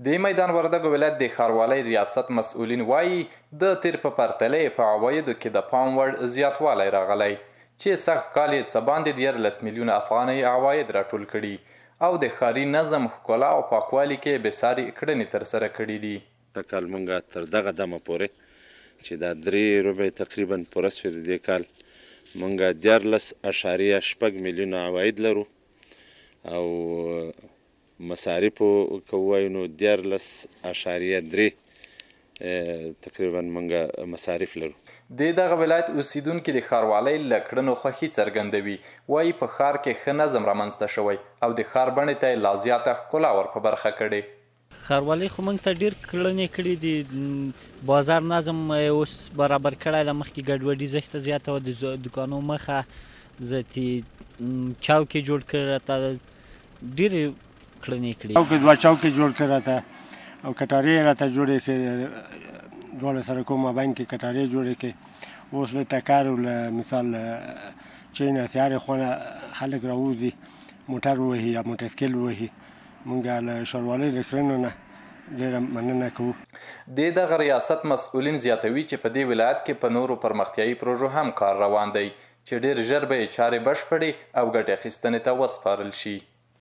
د میدان وردګو ولایت د ښاروالۍ ریاست مسؤلین وایي د تیر په پرتله په عوایدو کې د پام وړ زیاتوالی راغلی چې سږ کال یې څه باندې 11 میلیونه افغانۍ عواید راټول کړي او د ښاري نظم ښکلا او پاکوالي کې بېساري کړنې ترسره کړي دي. دا کال موږ تر دغه دمه پورې چې دا 3 ربع تقریبا پوره شوې د دې کال موږ 14.6 میلیونه عواید لرو او مصارفو که ووایو نو 14.3 تقریبا موږ مصارف لرو. د دغه ولایت اوسیدونکي د ښاروالۍ له کړنو خوښي څرګندوي. وایي په ښار کې ښه نظم رامنځته شوی او د ښار بڼې ته یې لا زیاته ښکلا ور په برخه کړې. ښاروالۍ خو موږ ته ډېر کړنې کړي دي. بازار نظم اوس برابر کړی ده. مخکې ګډوډي زښته زیاته وه، د دوکانو مخه زیاتې چوکې جوړ کړي راته ډېرې کړنې کړي. دوه چوکې جوړ کړي راته او کټارې راته جوړې کړې، دواړه سړکو مابین کې کټارې جوړې کړې. اوس به ټکر له مثال چې نه تیارې خونه خلک راوځي موټر وهي یا موټرسایکل وهي. موږ له ښاروالۍ د کړنو نه ډېره مننه کوو. د دغه ریاست مسؤلین زیاتوي چې په دې ولایت کې په نورو پرمختیایي پروژو هم کار روان دی چې ډېر ژر به یې چارې بشپړې او ګټې اخیستنې ته وسپارل شي.